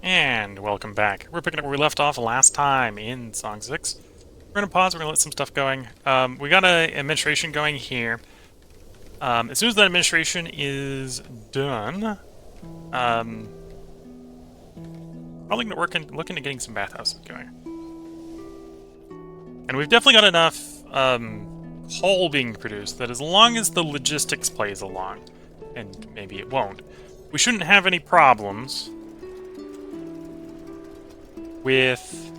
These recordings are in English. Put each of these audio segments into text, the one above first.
And welcome back. We're picking up where we left off last time in Song 6. We're going to pause, we're going to let some stuff going. We got an administration going here. As soon as that administration is done, probably going to look into getting some bathhouses going. And we've definitely got enough coal being produced that as long as the logistics plays along, and maybe it won't, we shouldn't have any problems with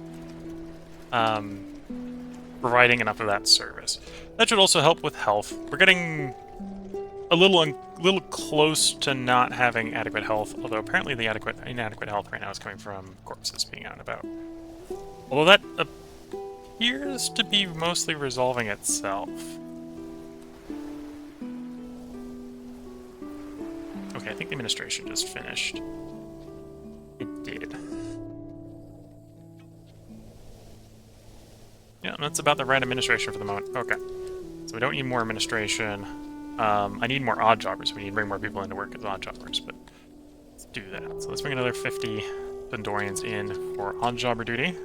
providing enough of that service. That should also help with health. We're getting a little close to not having adequate health, although apparently the inadequate health right now is coming from corpses being out and about. Although that appears to be mostly resolving itself. Okay, I think the administration just finished. It did. Yeah, that's about the right administration for the moment. Okay. So we don't need more administration. I need more odd jobbers. We need to bring more people in to work as odd jobbers, but let's do that. So let's bring another 50 Dondorians in for odd jobber duty.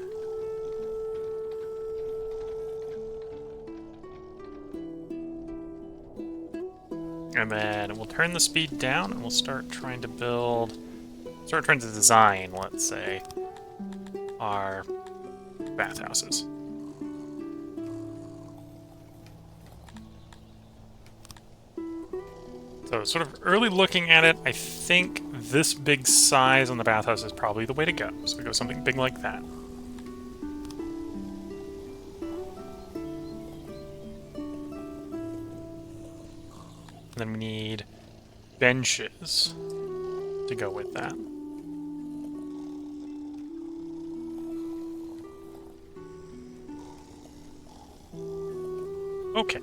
And then we'll turn the speed down and we'll start trying to design, let's say, our bathhouses. So sort of early looking at it, I think this big size on the bathhouse is probably the way to go. So we go something big like that. And then we need benches to go with that. Okay.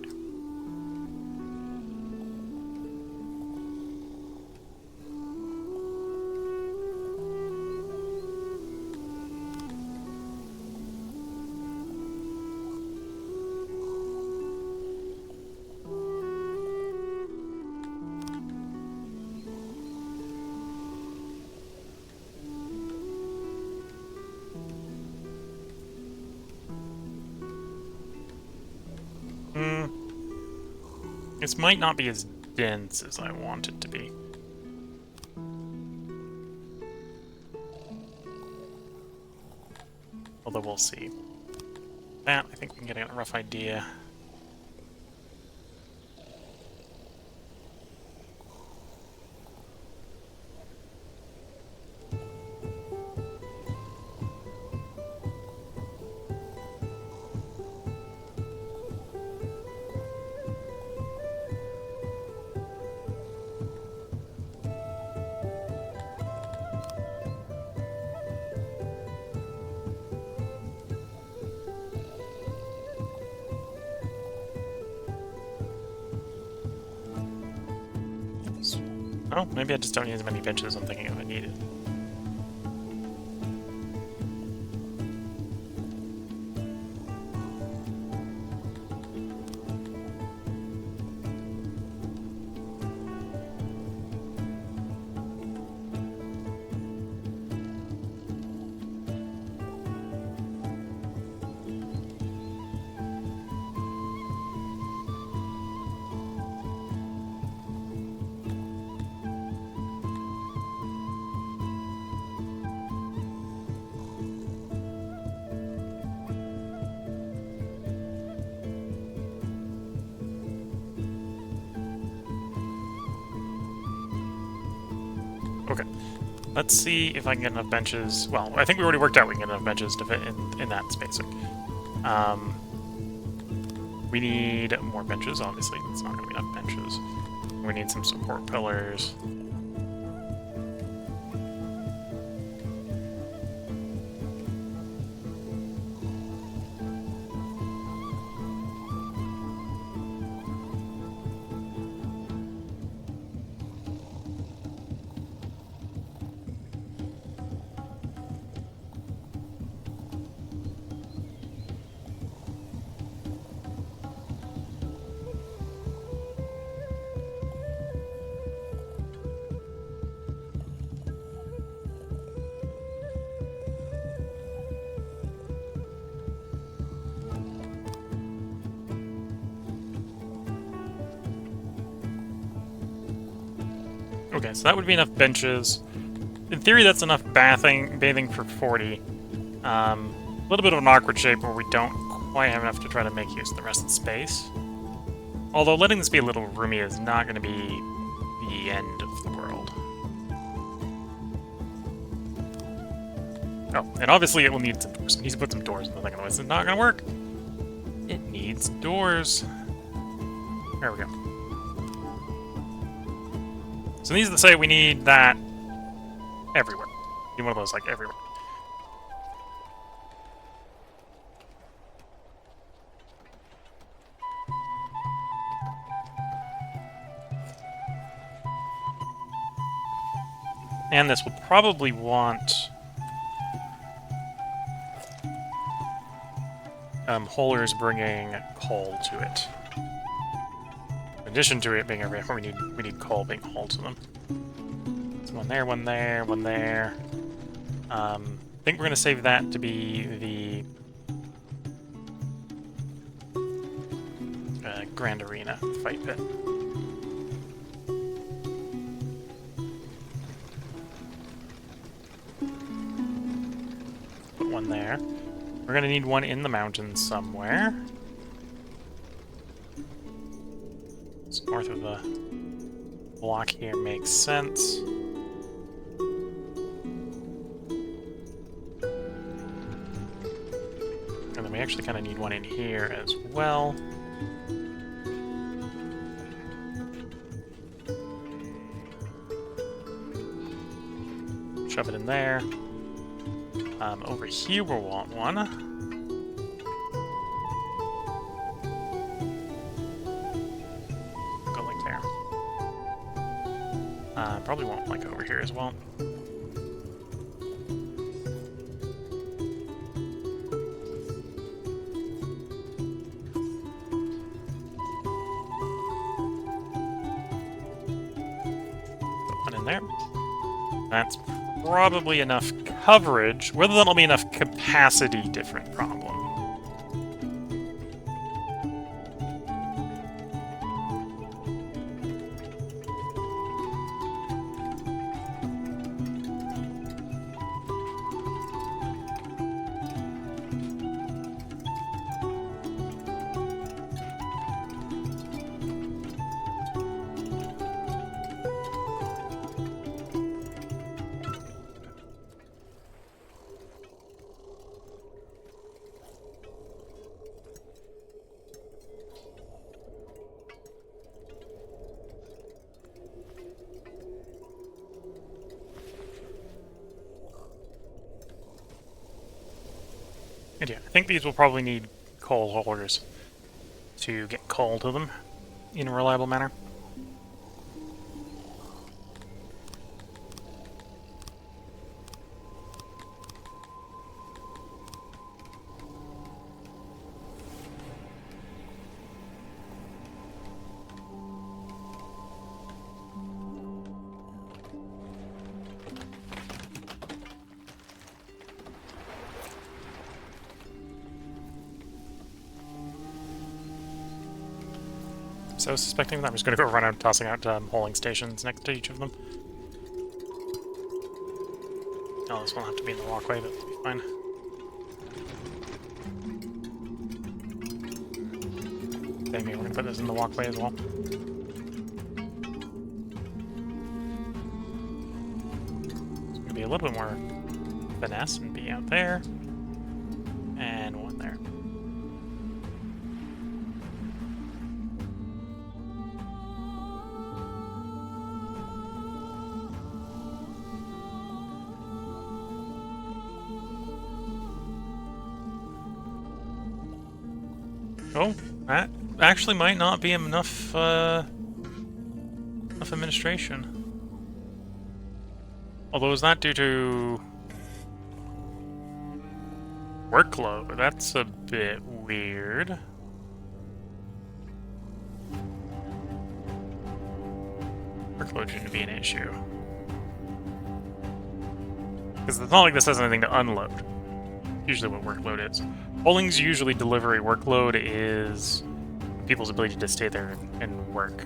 This might not be as dense as I want it to be. Although we'll see. That, I think we can get a rough idea. Oh, maybe I just don't need as many benches as I'm thinking of I needed. Okay, let's see if I can get enough benches. Well, I think we already worked out we can get enough benches to fit in that space. We need more benches, obviously. It's not going to be enough benches. We need some support pillars. Okay, so that would be enough benches. In theory, that's enough bathing for 40. A little bit of an awkward shape where we don't quite have enough to try to make use of the rest of the space. Although letting this be a little roomy is not going to be the end of the world. Oh, and obviously it will need some doors. It needs to put some doors in the thing, otherwise it's not going to work. It needs doors. There we go. So these that say we need that everywhere. Need one of those, like, everywhere. And this will probably want Holers bringing coal to it. In addition to it being everywhere, we need coal being hauled to them. So one there, one there, one there. I think we're gonna save that to be the Grand Arena fight pit. Put one there. We're gonna need one in the mountains somewhere. So north of the block here makes sense. And then we actually kind of need one in here as well. Shove it in there. Over here we'll want one. Go like there. Probably want like over here as well. Put one in there. That's probably enough coverage. Whether that'll be enough capacity, different problem. And yeah, I think these will probably need coal haulers to get coal to them in a reliable manner. So suspecting that I'm just going to go run out tossing out hauling stations next to each of them. Oh, this will have to be in the walkway, but it'll be fine. Maybe we're going to put this in the walkway as well. It's going to be a little bit more finesse and be out there. And one there. Oh, that actually might not be enough, enough administration. Although is that due to workload? That's a bit weird. Workload shouldn't be an issue. Because it's not like this has anything to unload. Usually what workload is. Hauling's usually delivery. Workload is people's ability to stay there and work.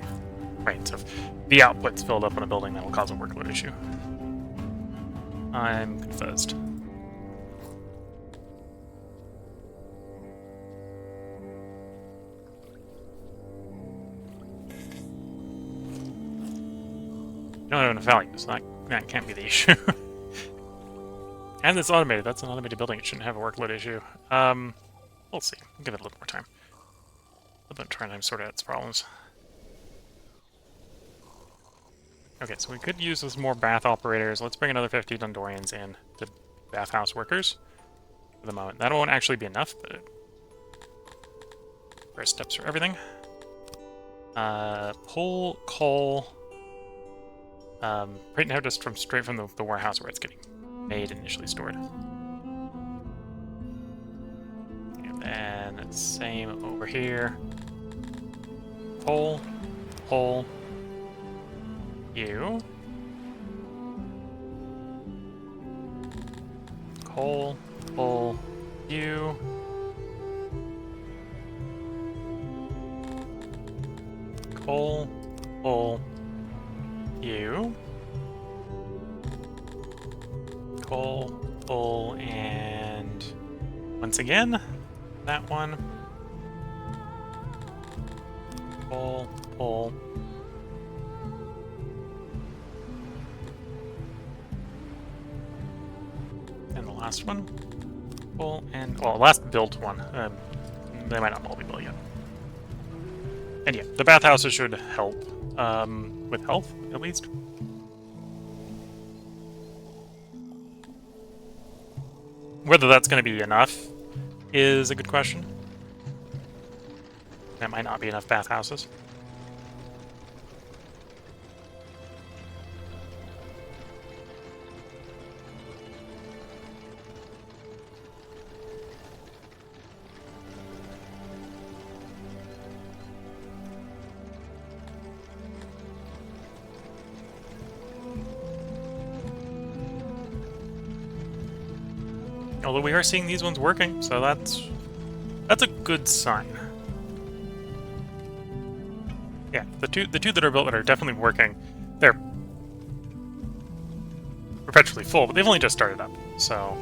Right, so if the output's filled up on a building, that'll cause a workload issue. I'm confused. I don't have enough value, so that can't be the issue. And it's automated. That's an automated building. It shouldn't have a workload issue. We'll see. We'll give it a little more time. I've been trying to sort out its problems. Okay, so we could use some more bath operators. Let's bring another 50 Dondorians in to bathhouse workers for the moment. That won't actually be enough, but first steps for everything. Pull coal right now just straight from the warehouse where it's getting made and initially stored. And then same over here. Pull, you. Coal, pull, you. Coal, pull, you. Coal, pull, and once again, that one. Coal, pull. And the last one. Pull, and, well, last built one. They might not all be built yet. And yeah, the bathhouses should help, with health, at least. Whether that's going to be enough is a good question. That might not be enough bathhouses. Although we are seeing these ones working, so that's a good sign. Yeah, the two that are built that are definitely working, they're perpetually full, but they've only just started up, so...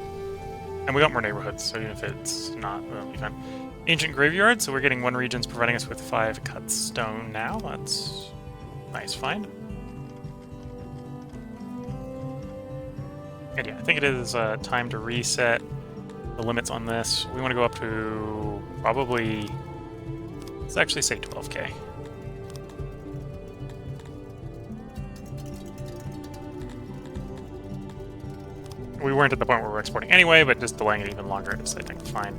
And we got more neighborhoods, so even if it's not, that'll be fine. Ancient Graveyard, so we're getting one region's providing us with 5 cut stone now. That's a nice find. And yeah, I think it is time to reset the limits on this. We want to go up to probably, let's actually say 12k. We weren't at the point where we're exporting anyway, but just delaying it even longer is, I think, fine.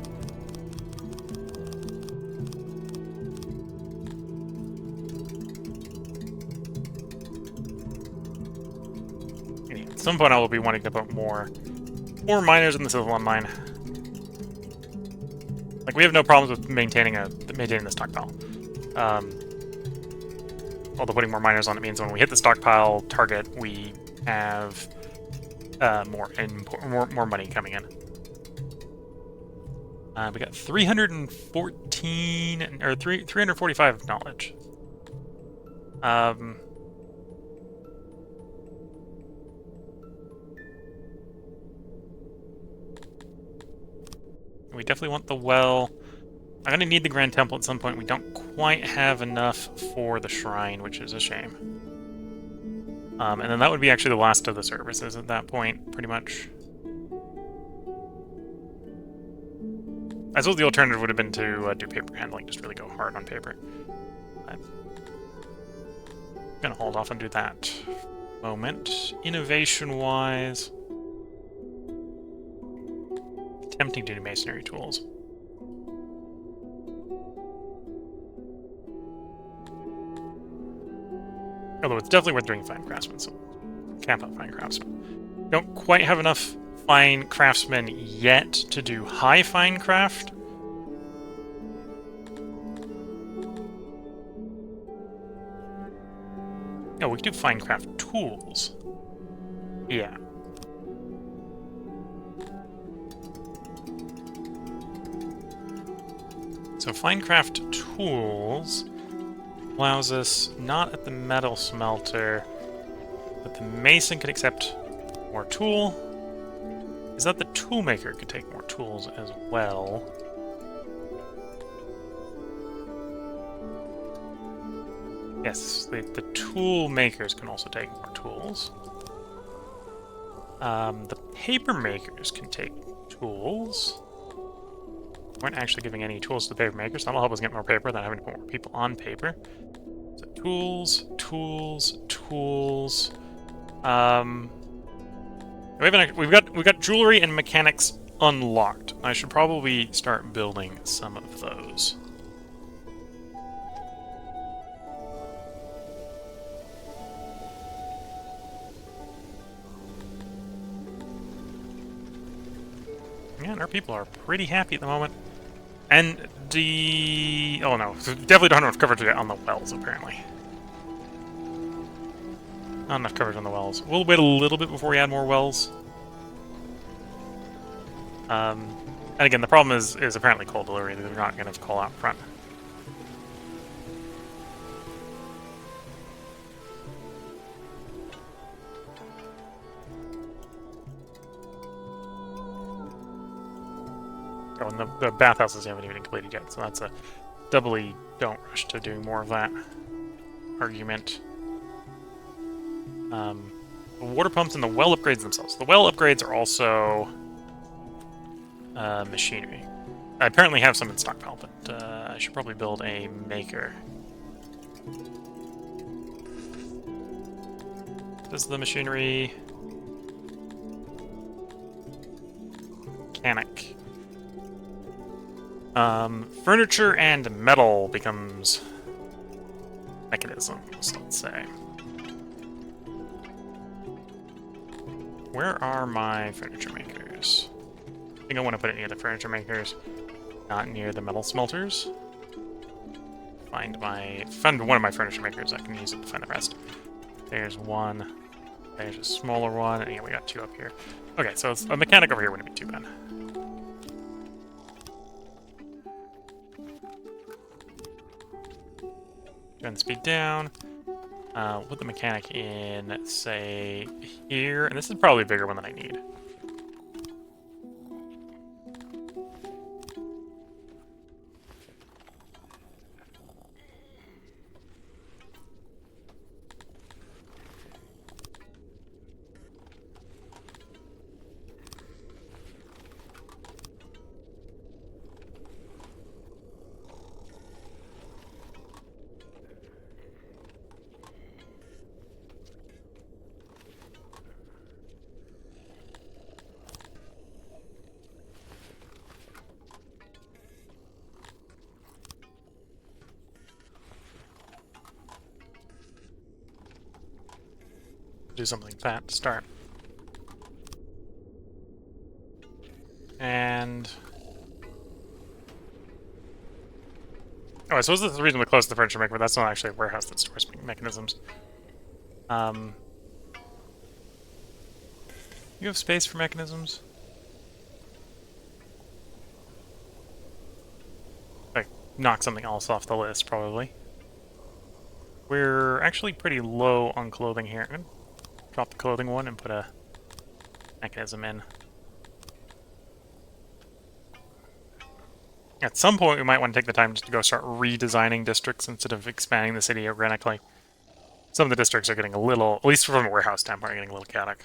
Anyway, at some point I will be wanting to put more miners in the Civil mine. Like, we have no problems with maintaining the stockpile. Although putting more miners on it means when we hit the stockpile target, we have more money coming in. We got 314 or 345 knowledge. We definitely want the well. I'm gonna need the Grand Temple at some point. We don't quite have enough for the shrine, which is a shame. And then that would be actually the last of the services at that point, pretty much. I suppose the alternative would have been to do paper handling, just really go hard on paper. I'm gonna hold off and do that moment. Innovation-wise, attempting to do masonry tools. Although it's definitely worth doing fine craftsmen, so camp out fine craftsmen. Don't quite have enough fine craftsmen yet to do high fine craft. Oh, we can do fine craft tools. Yeah. So fine craft tools allows us not at the metal smelter, but the mason can accept more tool. Is that the tool maker could take more tools as well? Yes, the tool makers can also take more tools. The paper makers can take tools. We weren't actually giving any tools to the paper makers. That'll help us get more paper than having to put more people on paper. So tools, tools, tools. We've got jewelry and mechanics unlocked. I should probably start building some of those. Yeah, our people are pretty happy at the moment. And the... oh no, definitely don't have enough coverage on the wells, apparently. Not enough coverage on the wells. We'll wait a little bit before we add more wells. And again, the problem is apparently coal delivery. They're not going to call out front. Oh, and the bathhouses haven't even completed yet, so that's a doubly don't rush to doing more of that argument. The water pumps and the well upgrades themselves. The well upgrades are also machinery. I apparently have some in stockpile, but I should probably build a maker. Does the machinery... mechanic. Furniture and metal becomes mechanisms, let's say. Where are my furniture makers? I think I want to put it near the furniture makers, not near the metal smelters. Find one of my furniture makers. I can use it to find the rest. There's one. There's a smaller one, and yeah, we got two up here. Okay, so a mechanic over here wouldn't be too bad. Gun speed down. Put the mechanic in, say, here. And this is probably a bigger one than I need. Do something like that to start. And... oh, I suppose this is reasonably close to the furniture maker, but that's not actually a warehouse that stores mechanisms. You have space for mechanisms? Like, knock something else off the list, probably. We're actually pretty low on clothing here. I'm gonna drop the clothing one and put a mechanism in. At some point, we might want to take the time just to go start redesigning districts instead of expanding the city organically. Some of the districts are getting a little, at least from a warehouse standpoint, are getting a little chaotic.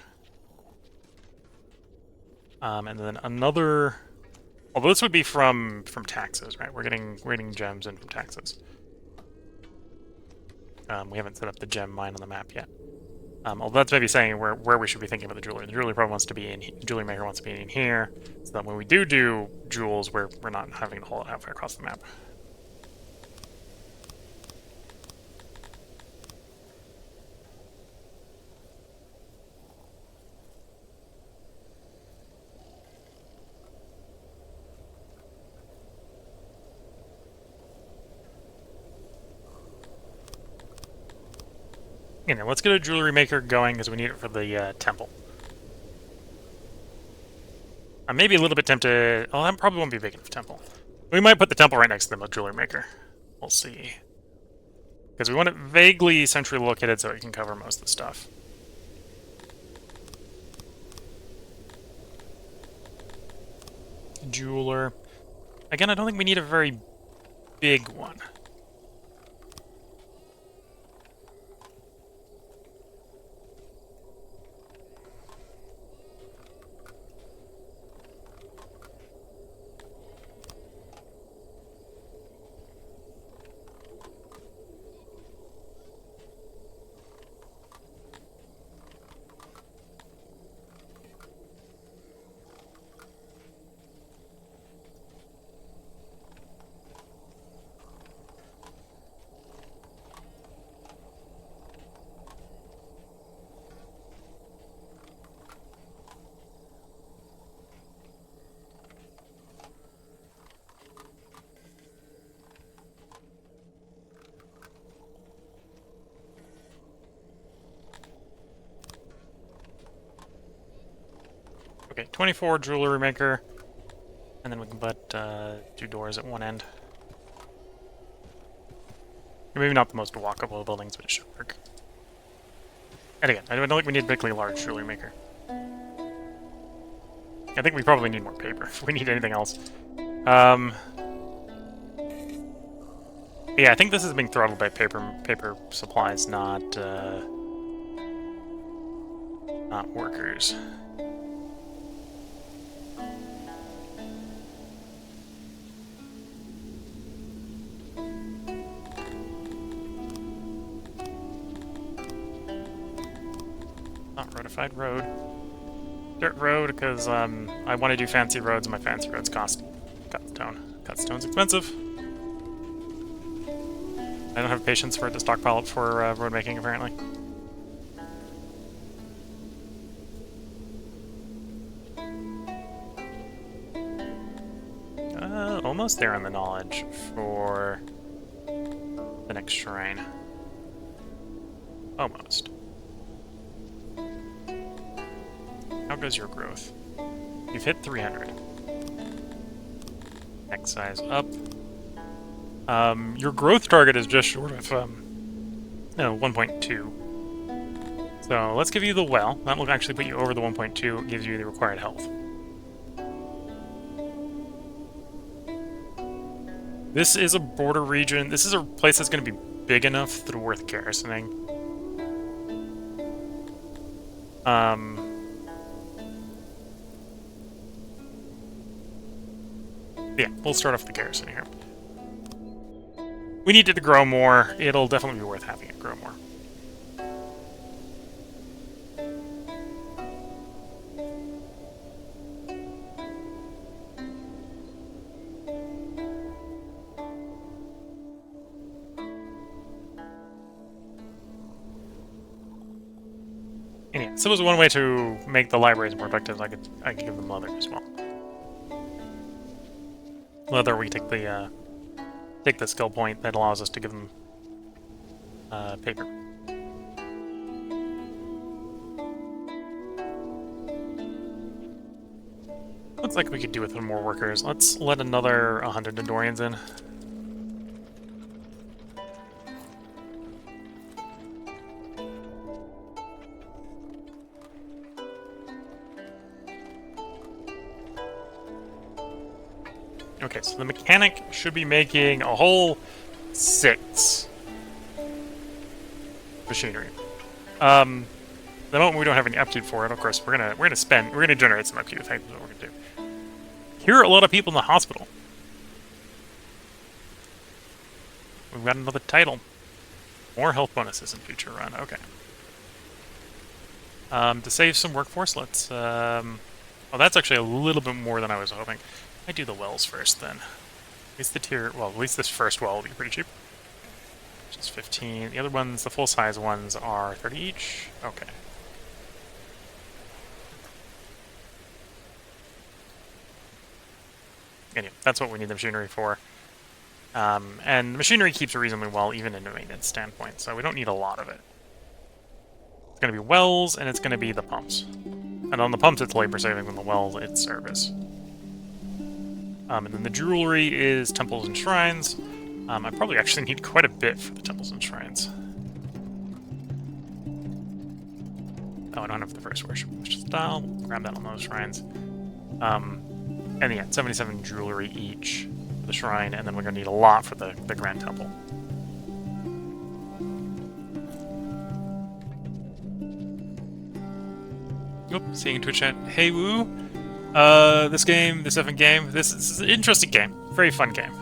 And then another... although this would be from taxes, right? We're getting gems in from taxes. We haven't set up the gem mine on the map yet. Although that's maybe saying where we should be thinking about the jewelry. The jewelry probably wants to be in jewelry maker wants to be in here, so that when we do jewels, we're not having to haul it halfway across the map. You know, let's get a jewelry maker going because we need it for the temple. I'm maybe a little bit tempted... oh, that probably won't be big enough temple. We might put the temple right next to the jewelry maker. We'll see. Because we want it vaguely centrally located so it can cover most of the stuff. Jeweler. Again, I don't think we need a very big one. Okay, 24 jewelry maker, and then we can put 2 doors at one end. Maybe not the most walkable buildings, but it should work. And again, I don't think we need a particularly large jewelry maker. I think we probably need more paper if we need anything else. Yeah, I think this is being throttled by paper supplies, not workers. Not rotified road. Dirt road, because I want to do fancy roads, and my fancy roads cost cut stone. Cut stone's expensive. I don't have patience for it to stockpile it for road making, apparently. Almost there on the knowledge for the next shrine. Almost. How goes your growth? You've hit 300. Next size up. Your growth target is just short of 1.2. So let's give you the well. That will actually put you over the 1.2. It gives you the required health. This is a border region. This is a place that's going to be big enough that it's worth garrisoning. Yeah, we'll start off with the garrison here. We need it to grow more. It'll definitely be worth having it grow more. And yeah, so it was one way to make the libraries more effective. I could give them leather as well. Leather, we take the skill point that allows us to give them paper. Looks like we could do with more workers. Let's let another 100 Dondorians in. Okay, so the mechanic should be making a whole 6 machinery. The moment we don't have any upkeep for it, of course, we're gonna generate some upkeep. That's what we're gonna do. Here are a lot of people in the hospital. We've got another title. More health bonuses in future run. Okay. To save some workforce, let's. Oh, that's actually a little bit more than I was hoping. I do the wells first, then. At least the tier. Well, at least this first well will be pretty cheap. Just 15. The other ones, the full-size ones, are 30 each. Okay. Anyway, that's what we need the machinery for. And the machinery keeps reasonably well, even in a maintenance standpoint, so we don't need a lot of it. It's going to be wells, and it's going to be the pumps. And on the pumps, it's labor-saving. On the wells, it's service. And then the jewelry is temples and shrines. I probably actually need quite a bit for the temples and shrines. Oh, I don't have the first worship style. We'll grab that on those shrines. And yeah, 77 jewelry each for the shrine, and then we're going to need a lot for the Grand Temple. Oop, seeing Twitch chat. Hey woo! This effing game, this is an interesting game. Very fun game.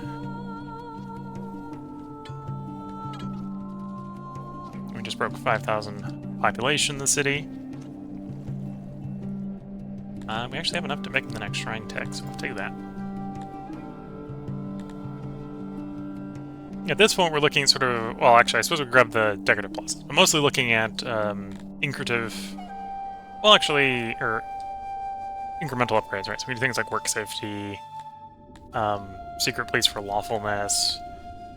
We just broke 5,000 population in the city. We actually have enough to make the next shrine tech, so we'll take that. At this point, we're looking sort of... Well, actually, I suppose we'll grab the decorative plus. I'm mostly looking at incremental... Well, actually, or incremental upgrades, right? So we do things like work safety, secret police for lawfulness.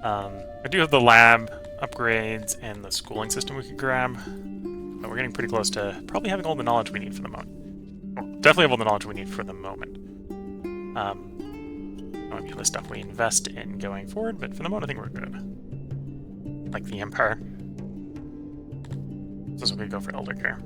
I do have the lab upgrades and the schooling system we could grab, but we're getting pretty close to probably having all the knowledge we need for the moment. Or definitely have all the knowledge we need for the moment. That might be the stuff we invest in going forward, but for the moment I think we're good. Like the Empire. So this is where we go for Elder Care.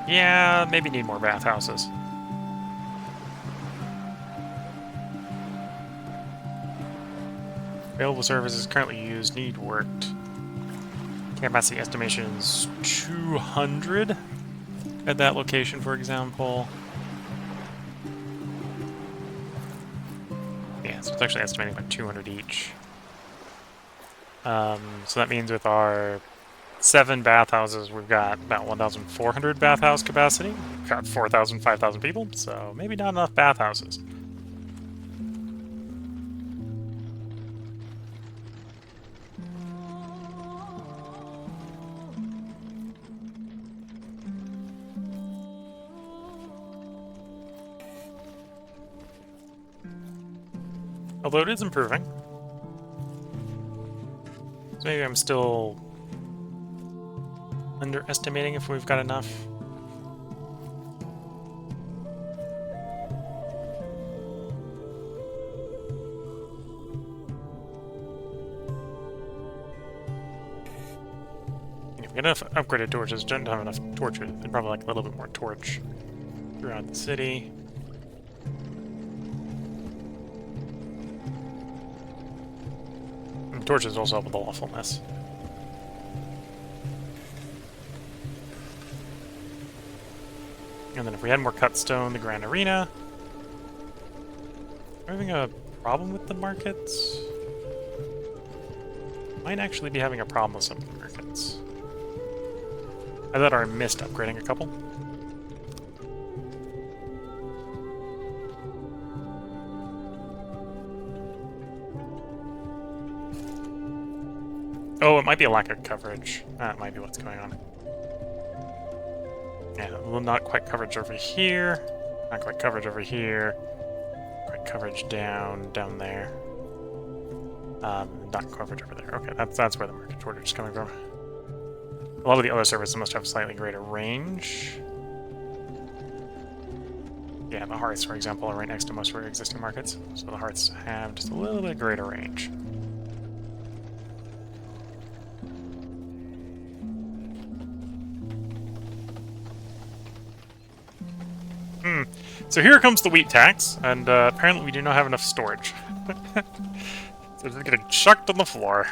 Yeah, maybe need more bathhouses. Available services currently used need worked. Capacity estimation is 200 at that location, for example. Yeah, so it's actually estimating about 200 each. So that means with our 7 bathhouses, we've got about 1,400 bathhouse capacity. We've got 4,000, 5,000 people, so maybe not enough bathhouses. Although it is improving. So maybe I'm still underestimating if we've got enough. If we get enough upgraded torches, don't have enough torches. I'd probably like a little bit more torch throughout the city. And torches also help with the lawfulness. And then if we had more cut stone, the Grand Arena. We're having a problem with the markets? Might actually be having a problem with some of the markets. I thought I missed upgrading a couple. Oh, it might be a lack of coverage. That might be what's going on. Yeah, not quite coverage over here. Not quite coverage over here. Quite coverage down there. Not coverage over there. Okay, that's where the market shortage is coming from. A lot of the other services must have slightly greater range. Yeah, the hearths, for example, are right next to most of our existing markets, so the hearths have just a little bit greater range. So here comes the wheat tax, and apparently we do not have enough storage. So it's getting chucked on the floor.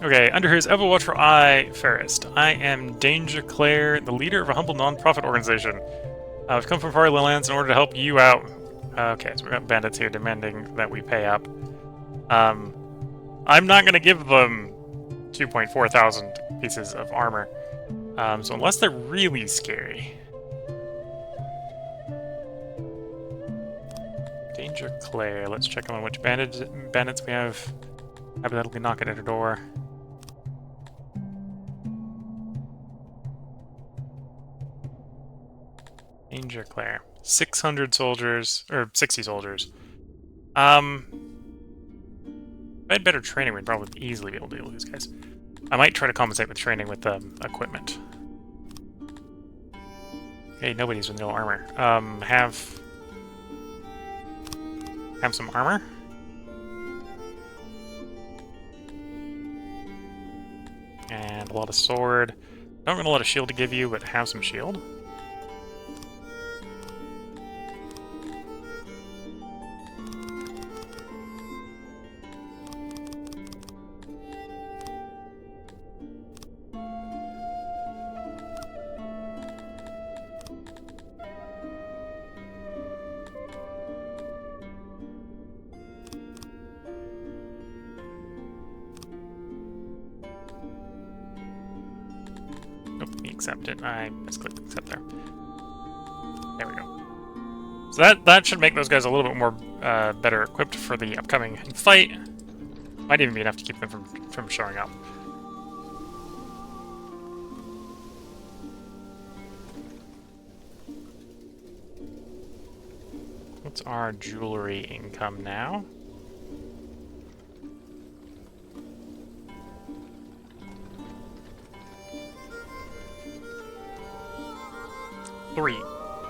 Okay, under here is Overwatch for I, Fairest. I am Danger Claire, the leader of a humble non-profit organization. I've come from Far Lands in order to help you out. Okay, so we got bandits here demanding that we pay up. I'm not going to give them 2.4 thousand pieces of armor. So unless they're really scary. Danger Claire. Let's check on which bandits we have. Hypothetically knock it at a door. Danger Claire. 600 soldiers, or 60 soldiers. If I had better training, we'd probably easily be able to deal with these guys. I might try to compensate with training with equipment. Okay, nobody's with no armor. Have some armor. And a lot of sword. Don't got a lot of shield to give you, but have some shield. Accept it. I misclicked accept there. There we go. So that should make those guys a little bit more better equipped for the upcoming fight. Might even be enough to keep them from showing up. What's our jewelry income now?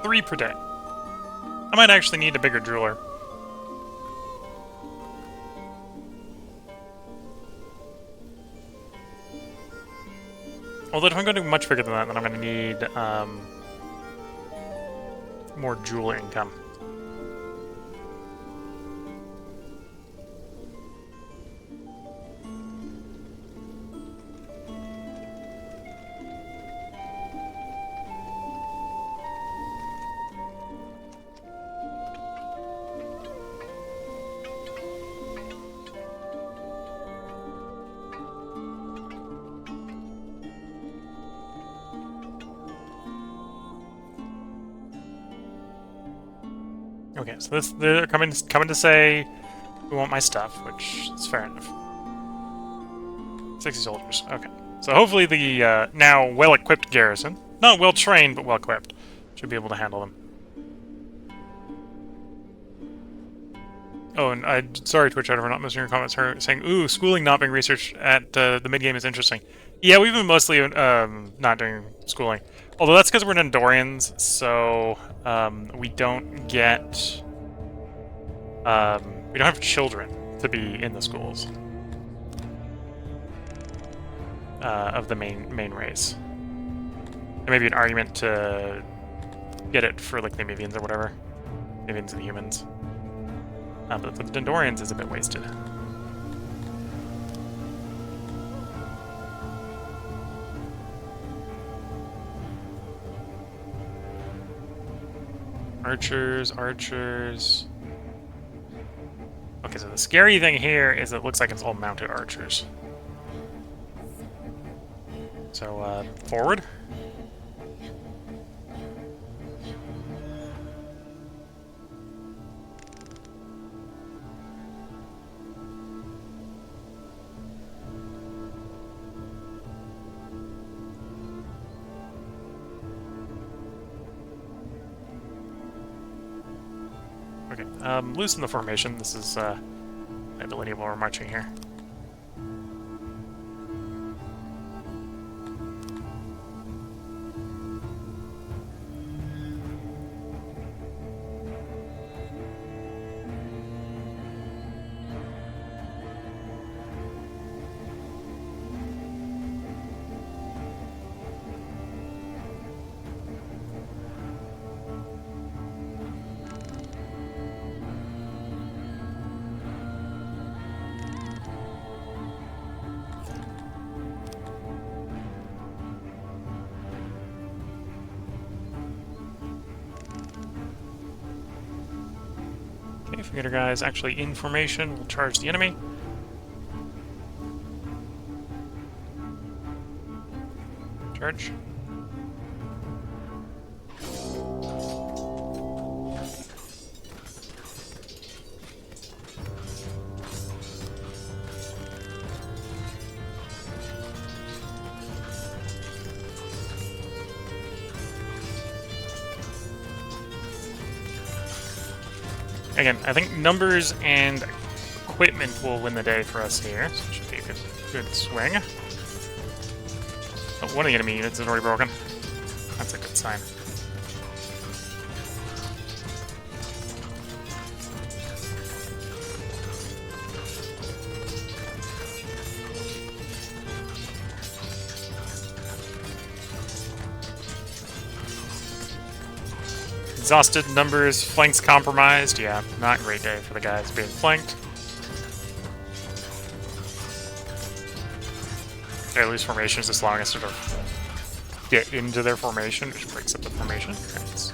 Three per day. I might actually need a bigger jeweler. Although if I'm going to do much bigger than that, then I'm going to need more jewel income. Okay, so they're coming to say we want my stuff, which is fair enough. 60 soldiers. Okay, so hopefully the now well-equipped garrison, not well-trained but well-equipped, should be able to handle them. Oh, and sorry, Twitch, for not missing your comments. Her saying, "Ooh, schooling not being researched at the mid-game is interesting." Yeah, we've been mostly not doing schooling. Although that's because we're Dondorians, so we don't get we don't have children to be in the schools of the main race. There may be an argument to get it for like the Avians or whatever, Avians and the humans, but for the Dondorians is a bit wasted. Archers. Okay, so the scary thing here is it looks like it's all mounted archers. So, forward. Okay, loosen the formation. This is my ability while we're marching here. Forget our guys actually in formation. We'll charge the enemy. Charge. Again, I think numbers and equipment will win the day for us here, so it should be a good swing. Oh, one of the enemy units is already broken. That's a good sign. Exhausted, numbers, flanks compromised. Yeah, not a great day for the guys being flanked. Or at least formation is just allowing us to sort of get into their formation, which breaks up the formation. Nice.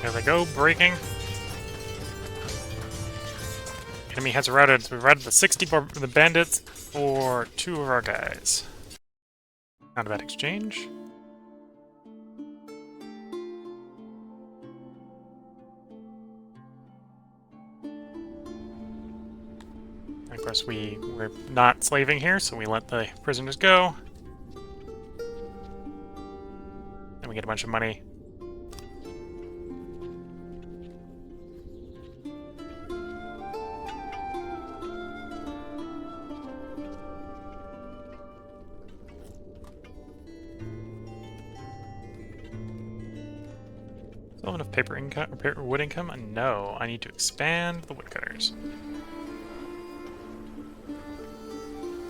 There they go, breaking. Enemy has routed, so we've routed the 60 the bandits for 2 of our guys. Not a bad exchange. And of course, we're not slaving here, so we let the prisoners go. And we get a bunch of money. Still have enough paper income, or wood income? No, I need to expand the woodcutters.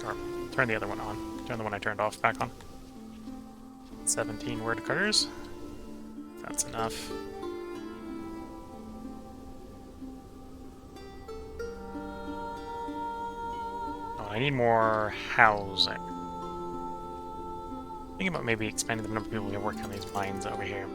Or turn the other one on. Turn the one I turned off back on. 17 woodcutters. That's enough. Oh, I need more housing. Thinking about maybe expanding the number of people who can work on these mines over here.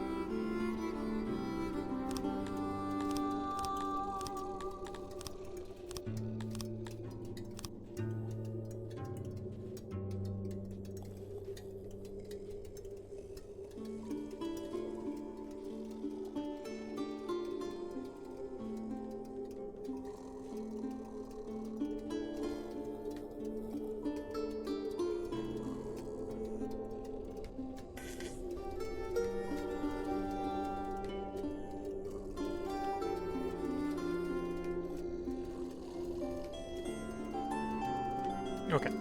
Okay.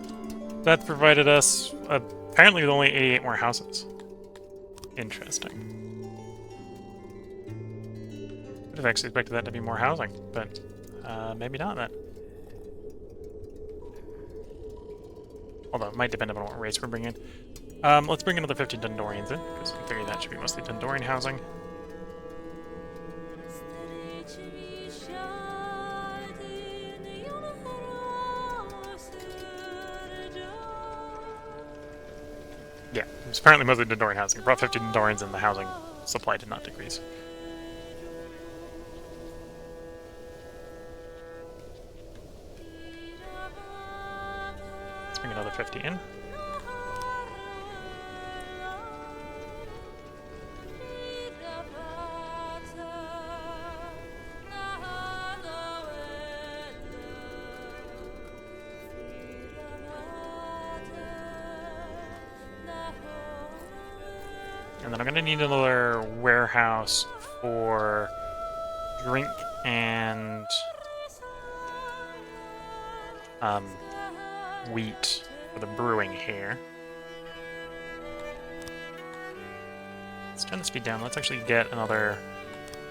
That provided us, apparently with only 88 more houses. Interesting. Would have actually expected that to be more housing, but maybe not then. Although it might depend on what race we're bringing in. Let's bring another 50 Dondorians in, because in theory that should be mostly Dondorian housing. Yeah, it's apparently mostly Dondorian housing. Brought 50 Dondorians and the housing supply did not decrease. Let's bring another 50 in. And then I'm going to need another warehouse for drink and wheat for the brewing here. Let's turn the speed down. Let's actually get another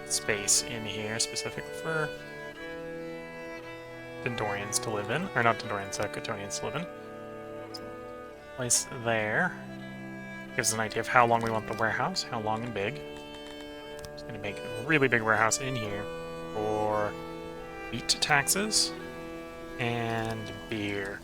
space in here specifically for Dondorians to live in. Or not Dondorians, Quitonians to live in. Place there. Gives us an idea of how long we want the warehouse, how long and big. Just going to make a really big warehouse in here for wheat taxes and beer.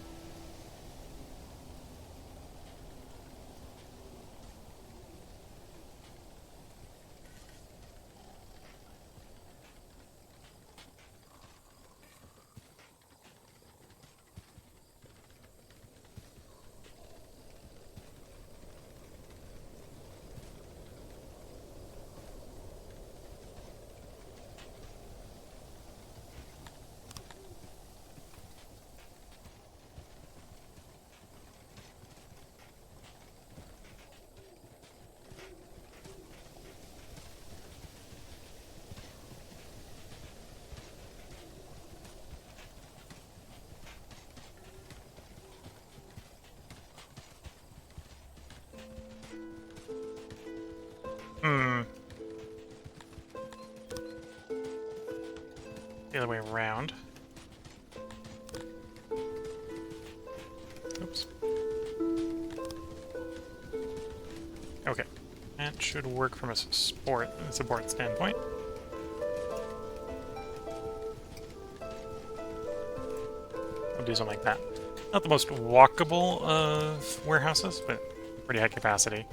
The other way around. Oops. Okay. That should work from a support standpoint. We'll do something like that. Not the most walkable of warehouses, but pretty high capacity.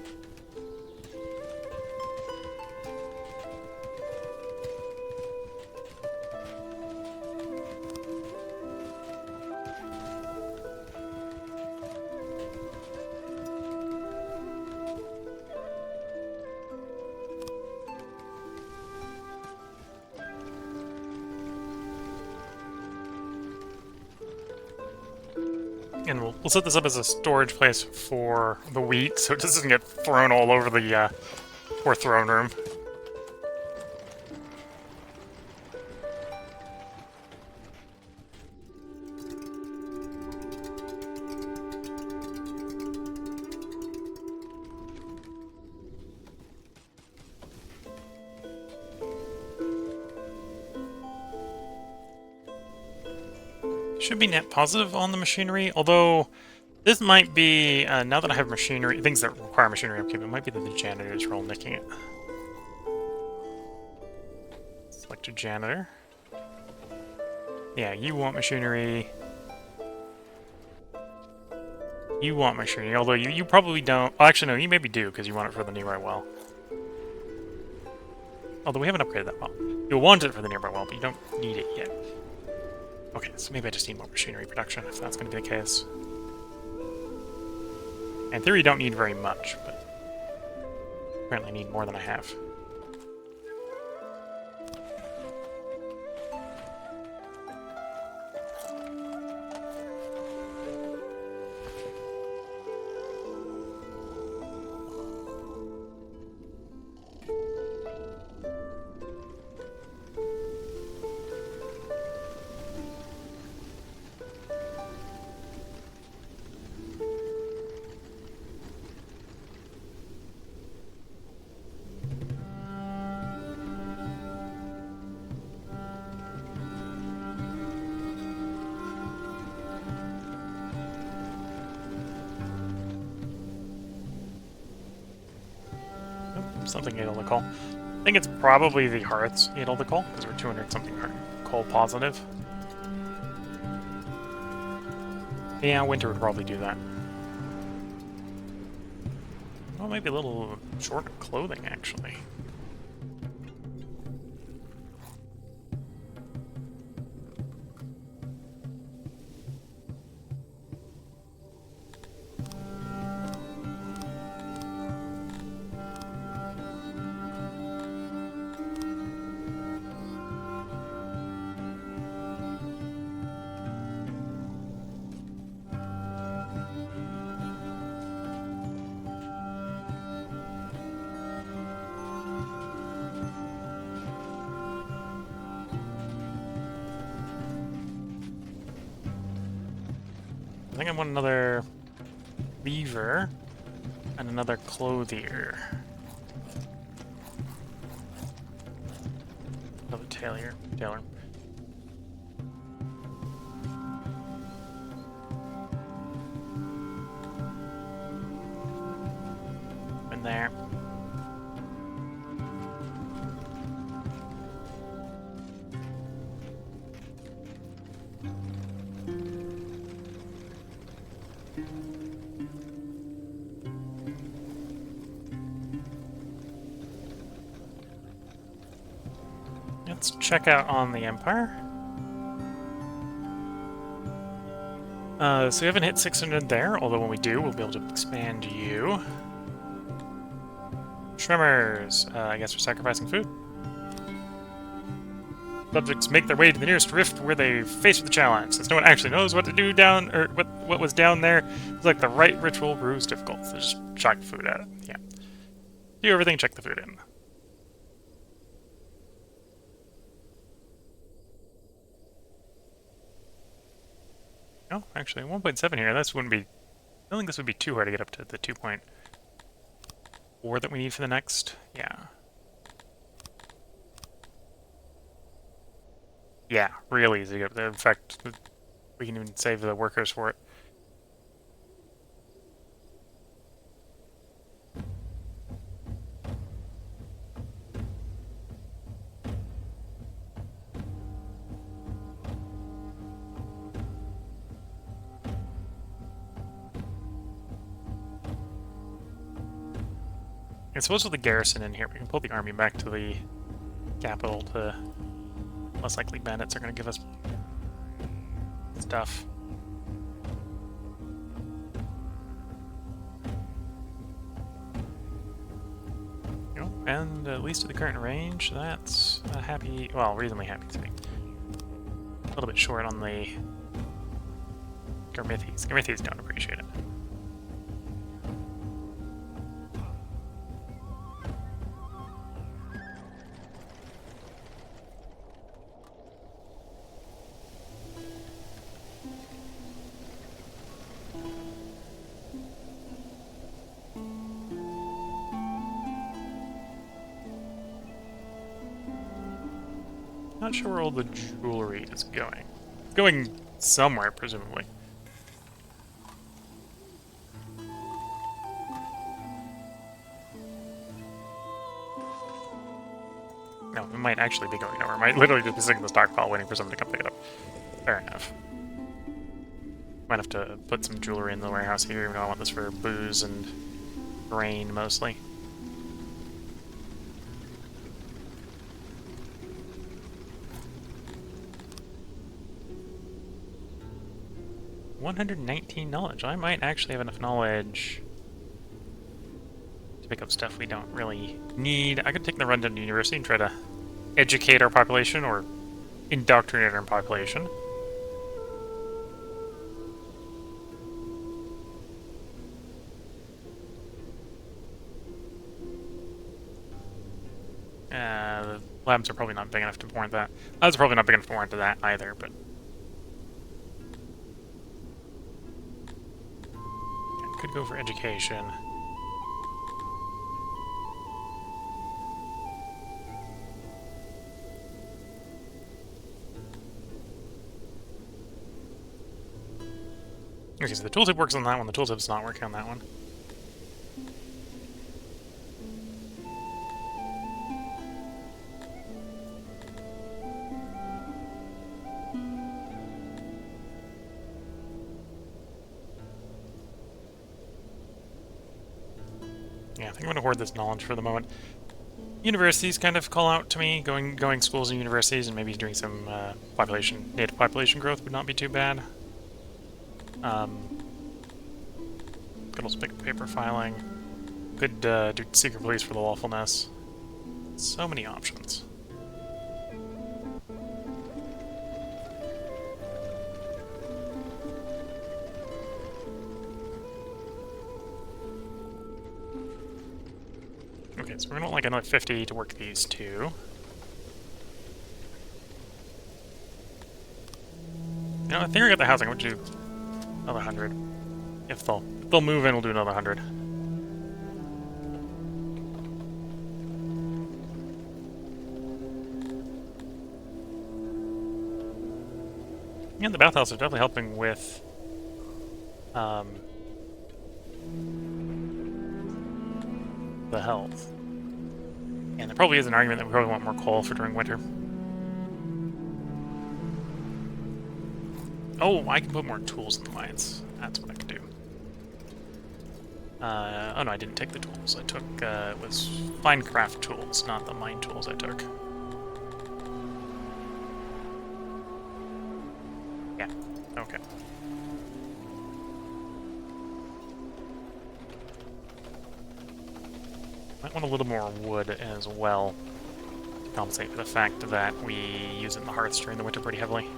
And we'll set this up as a storage place for the wheat, so it doesn't get thrown all over the poor throne room. Should be net positive on the machinery, although this might be, now that I have machinery, things that require machinery upkeep, it might be that the janitors are all nicking it. Select a janitor. Yeah, you want machinery. You want machinery, although you probably don't. Oh, actually, no, you maybe do, because you want it for the nearby well. Although we haven't upgraded that well. You'll want it for the nearby well, but you don't need it yet. Okay, so maybe I just need more machinery production, if that's going to be the case. In theory, you don't need very much, but apparently I need more than I have. Something able to call. I think it's probably the hearths able to call, because we're 200 something coal positive. Yeah, winter would probably do that. Well, maybe a little short of clothing, actually. I think I want another weaver and another clothier. Another tailor. In there. Let's check out on the Empire. So we haven't hit 600 there, although when we do, we'll be able to expand you. Tremors. I guess we're sacrificing food. Subjects make their way to the nearest rift where they face the challenge. Since no one actually knows what to do down, or what was down there, it's like the right ritual proves difficult. So just chuck food at it. Yeah. Do everything, check the food in. Oh, actually, 1.7 here. This wouldn't be. I don't think this would be too hard to get up to the 2.4 that we need for the next. Yeah. Yeah, real easy. In fact, we can even save the workers for it. I suppose with the garrison in here, we can pull the army back to the capital to less likely bandits are going to give us stuff. You know, and at least at the current range, that's a happy, well, reasonably happy to me. A little bit short on the Garmithis. Garmithis don't appreciate it. Not sure where all the jewelry is going. It's going somewhere, presumably. No, it might actually be going nowhere. It might literally just be sitting in the stockpile waiting for someone to come pick it up. Fair enough. Might have to put some jewelry in the warehouse here, even though I want this for booze and grain, mostly. $119 knowledge. I might actually have enough knowledge to pick up stuff we don't really need. I could take the run to the university and try to educate our population or indoctrinate our population. The labs are probably not big enough to warrant that. Labs are probably not big enough to warrant that either, but could go for education. Okay, so the tooltip works on that one, the tooltip's not working on that one. Yeah, I think I'm gonna hoard this knowledge for the moment. Universities kind of call out to me. Going schools and universities and maybe doing some native population growth would not be too bad. Good old paper filing. Could do secret police for the lawfulness. So many options. Okay, so we're gonna want like another 50 to work these two. You know, I think I got the housing. I'm gonna do another 100. If they'll move in, we'll do another 100. And the bathhouse are definitely helping with the health. And there probably is an argument that we probably want more coal for during winter. Oh, I can put more tools in the mines. That's what I can do. Oh no, I didn't take the tools. I took, it was Minecraft tools, not the mine tools I took. Yeah, okay. Might want a little more wood as well to compensate for the fact that we use it in the hearths during the winter pretty heavily.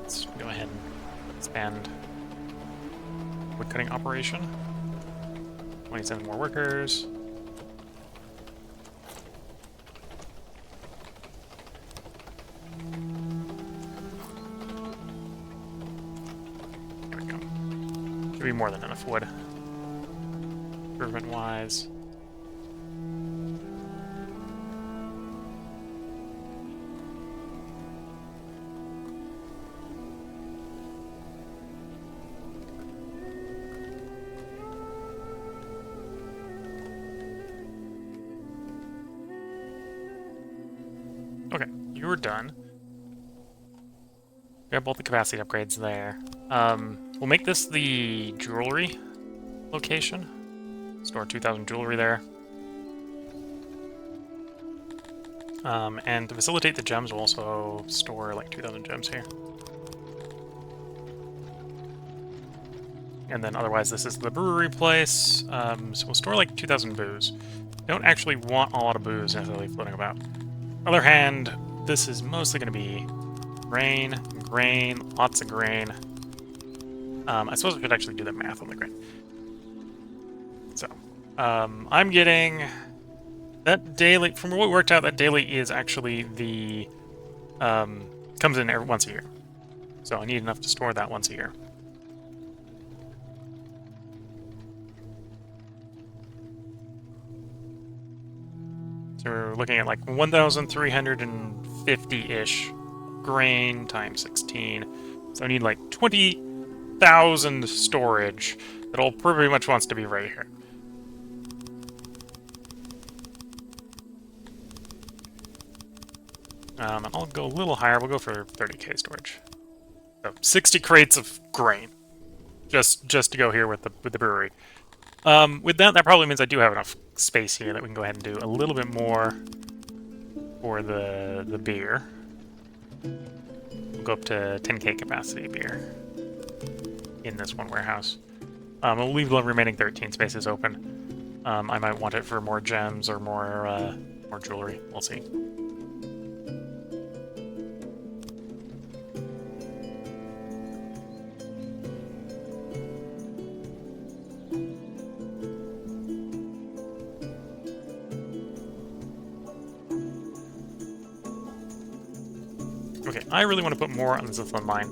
Let's go ahead and expand woodcutting operation. 27 more workers. There we go. Should be more than enough wood. Improvement-wise. Okay, you're done. Grab both the capacity upgrades there. We'll make this the jewelry location. Store 2,000 jewelry there. And to facilitate the gems, we'll also store like 2,000 gems here. And then otherwise, this is the brewery place. So we'll store like 2,000 booze. Don't actually want a lot of booze necessarily floating about. Other hand, this is mostly going to be grain, lots of grain. I suppose we could actually do the math on the grain. So, I'm getting that daily. From what we worked out, that daily is actually the comes in once a year. So I need enough to store that once a year. So we're looking at like 1,350-ish grain times 16. So I need like 20,000 storage. That all pretty much wants to be right here. And I'll go a little higher. We'll go for 30k storage. So 60 crates of grain, just to go here with the brewery. With that probably means I do have enough space here that we can go ahead and do a little bit more for the beer. We'll go up to 10k capacity beer in this one warehouse. We'll leave the remaining 13 spaces open. I might want it for more gems or more jewelry. We'll see. Okay, I really want to put more on the Zithlin line.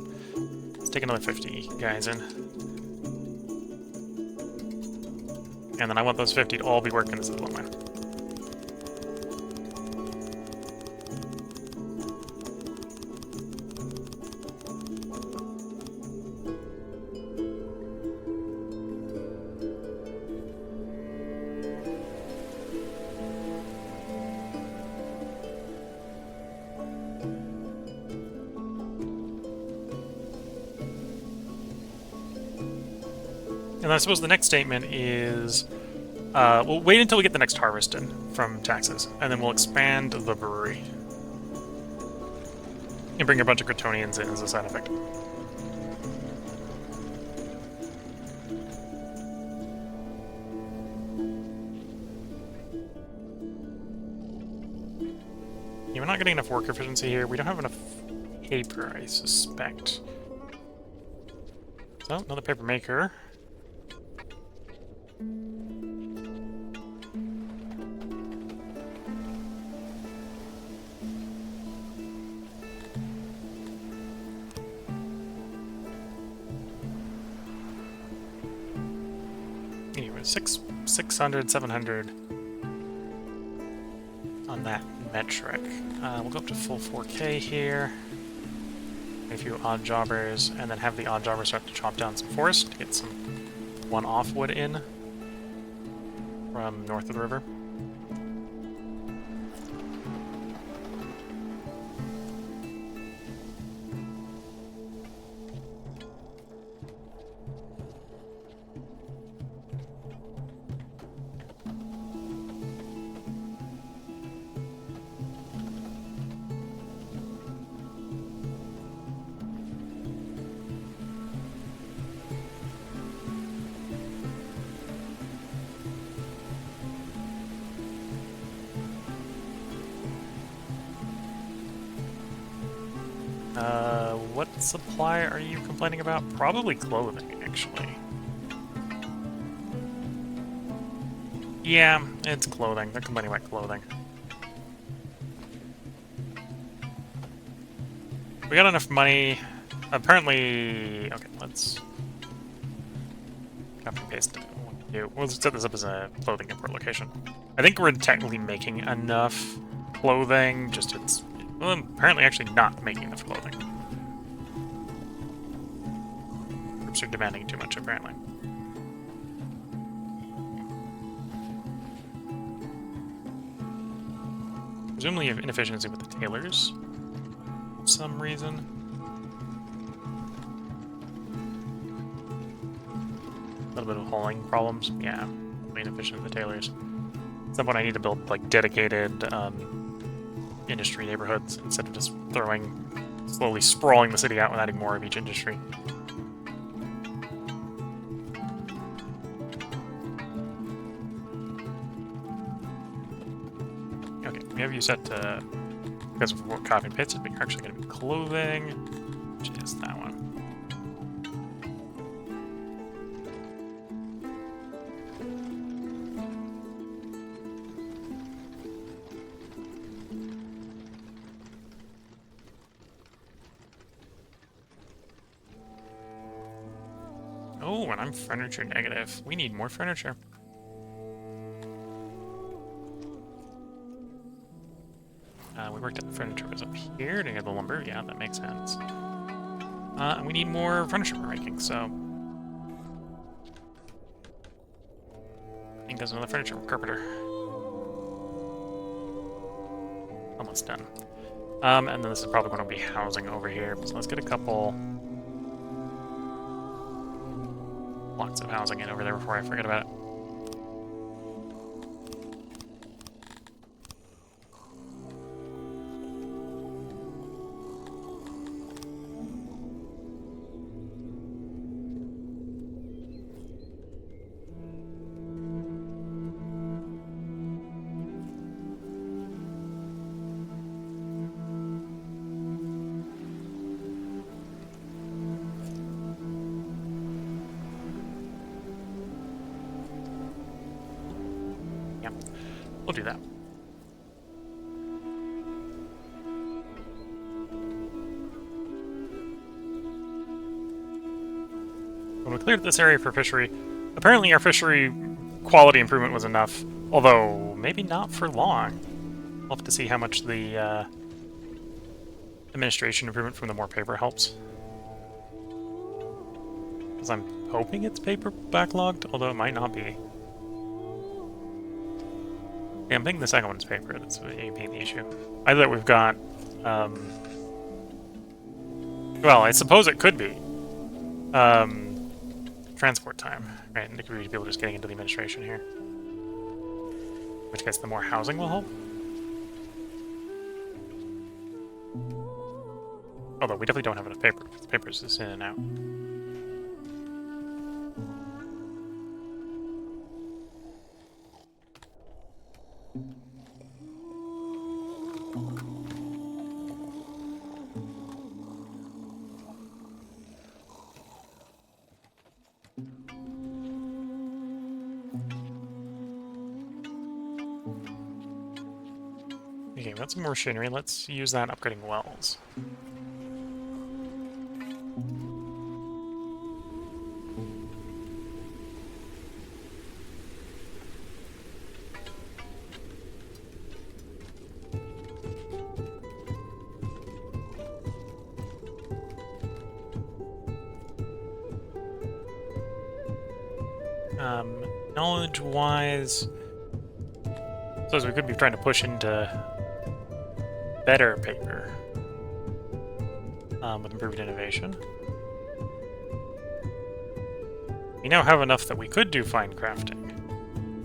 Let's take another 50 guys in. And then I want those 50 to all be working the Zithlin line. And I suppose the next statement is, we'll wait until we get the next harvest in from taxes, and then we'll expand the brewery. And bring a bunch of Gratonians in as a side effect. Yeah, we're not getting enough work efficiency here. We don't have enough paper, I suspect. So, another paper maker. Anyway, 600, 700 on that metric. We'll go up to full 4K here. A few odd jobbers, and then have the odd jobbers start to chop down some forest to get some one-off wood in from north of the river. What supply are you complaining about? Probably clothing, actually. Yeah, it's clothing. They're complaining about clothing. We got enough money. Apparently... Okay, let's... copy and paste it. We'll set this up as a clothing import location. I think we're technically making enough clothing, just it's... Well, apparently actually not making enough clothing. Groups are demanding too much, apparently. Presumably you have inefficiency with the tailors for some reason. A little bit of hauling problems. Yeah, inefficient with the tailors. At some point I need to build like dedicated industry neighborhoods instead of just slowly sprawling the city out and adding more of each industry. Okay, we have you set to, because of cotton pits, it's actually going to be clothing, which is that one. Oh, and I'm furniture negative. We need more furniture. We worked out the furniture was up here near the lumber. Yeah, that makes sense. And we need more furniture we're making, so... I think there's another furniture carpenter. Almost done. And then this is probably going to be housing over here. So let's get a couple... blocks of housing in over there before I forget about it. Yeah, we'll do that. When we cleared this area for fishery, apparently our fishery quality improvement was enough, although maybe not for long. We'll have to see how much the administration improvement from the more paper helps. Because I'm hoping it's paper backlogged, although it might not be. Yeah, I'm thinking the second one's paper. That's being the issue. Either we've got, well, I suppose it could be, transport time, right? And it could be people just getting into the administration here. In which case, the more housing will help. Although we definitely don't have enough paper, because the paper is just in and out. Okay, we've got some more machinery. Let's use that upgrading wells. Knowledge-wise, so as we could be trying to push into better paper with improved innovation. We now have enough that we could do fine crafting.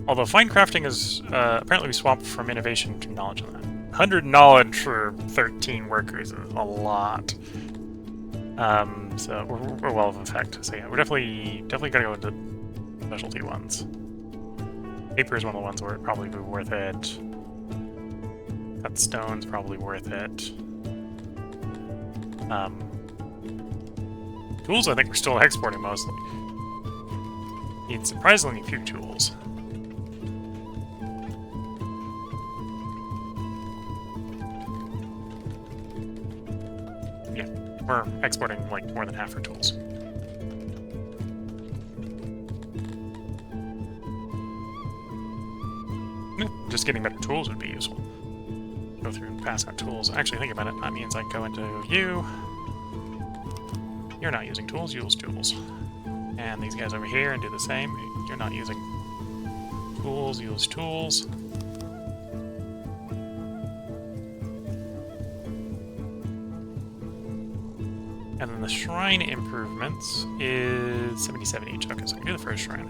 Although fine crafting is apparently we swapped from innovation to knowledge on that. 100 knowledge for 13 workers is a lot. So we're well of effect. So yeah, we're definitely gonna go into specialty ones. Paper is one of the ones where it probably be worth it. Cut stone's probably worth it. Tools, I think we're still exporting mostly. Need surprisingly few tools. Yeah, we're exporting like more than half our tools. Just getting better tools would be useful. Go through and pass out tools. Actually, think about it. That means I can go into you. You're not using tools, use tools. And these guys over here and do the same. You're not using tools, use tools. And then the shrine improvements is 77 each. Okay, so I can do the first shrine.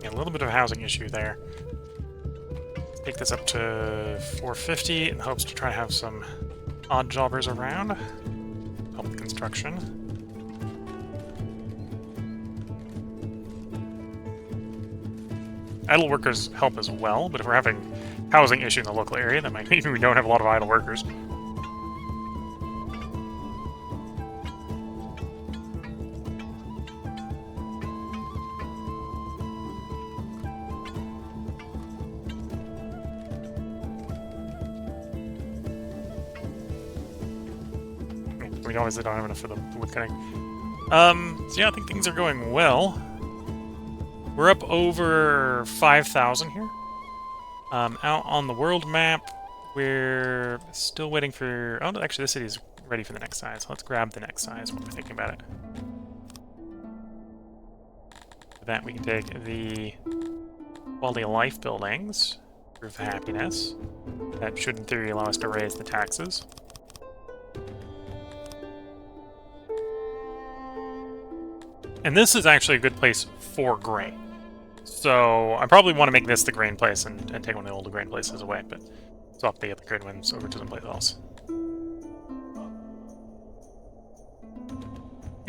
Yeah, a little bit of a housing issue there. Take this up to 450 in hopes to try to have some odd jobbers around. Help the construction. Idle workers help as well, but if we're having housing issue in the local area, that might mean we don't have a lot of idle workers. We obviously don't have enough for the woodcutting. So yeah, I think things are going well. We're up over 5,000 here. Out on the world map, we're still waiting for... Oh, no, actually, this city is ready for the next size. So let's grab the next size when we're thinking about it. For that, we can take the quality of life buildings, improve happiness. That should, in theory, allow us to raise the taxes. And this is actually a good place for grain. So I probably want to make this the grain place and take one of the older grain places away, but swap the other grain ones over to someplace else.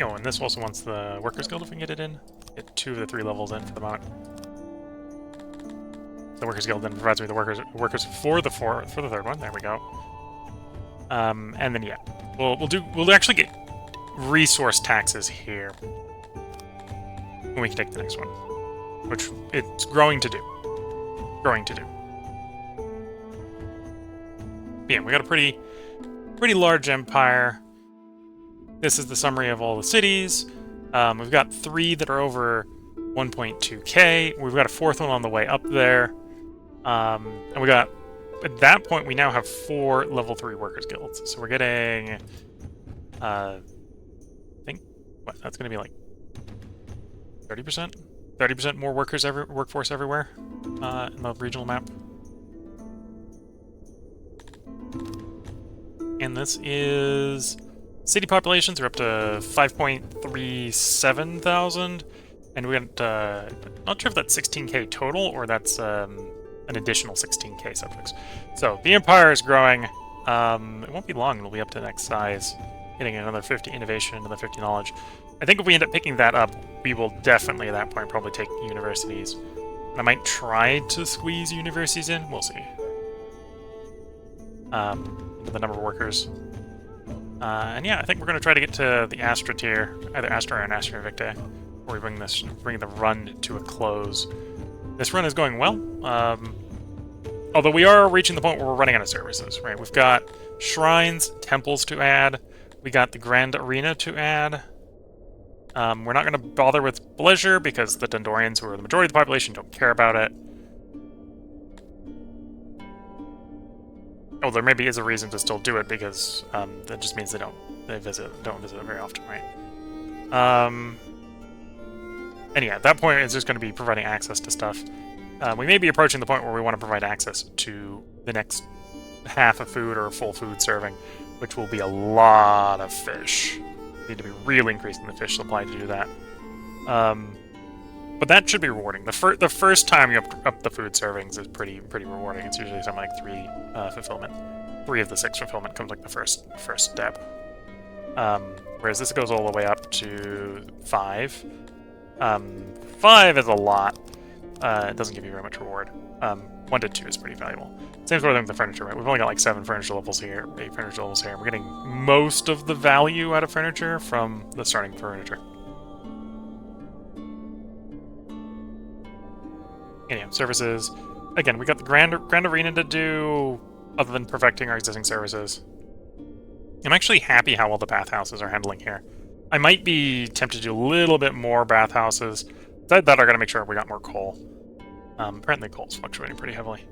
Oh, and this also wants the Workers Guild if we can get it in. Get 2 of the 3 levels in for the moment. The Workers Guild then provides me the workers for the third one. There we go. And then yeah, we'll actually get resource taxes here. And we can take the next one, which it's growing to do. But yeah, we got a pretty large empire. This is the summary of all the cities. We've got 3 that are over 1.2k. We've got a 4th one on the way up there. And we got, at that point, we now have 4 level 3 workers guilds. So we're getting, I think, what, that's going to be like 30%? 30% more workforce everywhere in the regional map. And this is city populations are up to 5.37 thousand, and we got not sure if that's 16k total or that's an additional 16k subjects. So the empire is growing. It won't be long; it'll be up to the next size, getting another 50 innovation, another 50 knowledge. I think if we end up picking that up, we will definitely at that point probably take universities. I might try to squeeze universities in. We'll see. Into the number of workers. And yeah, I think we're going to try to get to the Astra tier, either Astra or an Astra Victa, before we bring the run to a close. This run is going well, although we are reaching the point where we're running out of services, right? We've got shrines, temples to add, we got the Grand Arena to add. We're not going to bother with Bleasure because the Dondorians, who are the majority of the population, don't care about it. Oh, there maybe is a reason to still do it because that just means they don't visit it very often, right? And yeah, at that point, it's just going to be providing access to stuff. We may be approaching the point where we want to provide access to the next half of food or a full food serving, which will be a lot of fish. We need to be really increasing the fish supply to do that. But that should be rewarding. The first time you up the food servings is pretty rewarding. It's usually something like 3 fulfillment. 3 of the 6 fulfillment comes like the first step. Whereas this goes all the way up to 5. 5 is a lot. It doesn't give you very much reward. 1 to 2 is pretty valuable. Same sort of thing with the furniture, right? We've only got like 7 furniture levels here, 8 furniture levels here. We're getting most of the value out of furniture from the starting furniture. Anyhow, services. Again, we got the Grand Arena to do, other than perfecting our existing services. I'm actually happy how well the bathhouses are handling here. I might be tempted to do a little bit more bathhouses. Besides that, I gotta make sure we got more coal. Apparently coal's fluctuating pretty heavily.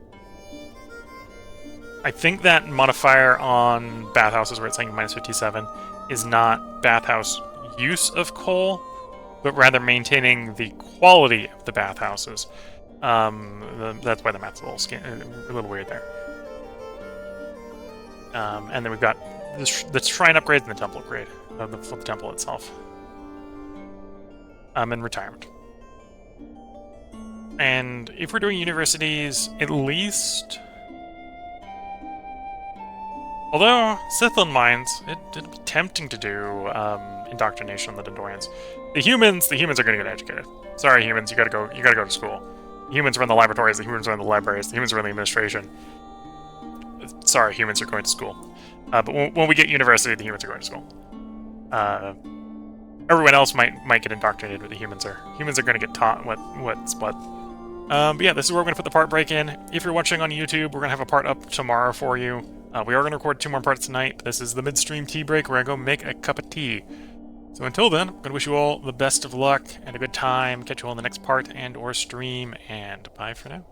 I think that modifier on bathhouses where it's saying -57 is not bathhouse use of coal, but rather maintaining the quality of the bathhouses. That's why the math's a little weird there. And then we've got the shrine upgrades and the temple upgrade of the temple itself. And retirement. And if we're doing universities, at least... Although, Sithlan Mines, it'd be tempting to do indoctrination on the Dondorians. The humans are gonna get educated. Sorry, humans, you gotta go to school. The humans run the laboratories, the humans run the libraries, the humans run the administration. Sorry, humans are going to school. But when we get university, the humans are going to school. Everyone else might get indoctrinated, but the humans are going to get taught what's what. But yeah, this is where we're going to put the part break in. If you're watching on YouTube, we're going to have a part up tomorrow for you. We are going to record 2 more parts tonight. This is the midstream tea break where I go make a cup of tea. So until then, I'm going to wish you all the best of luck and a good time. Catch you all in the next part and or stream, and bye for now.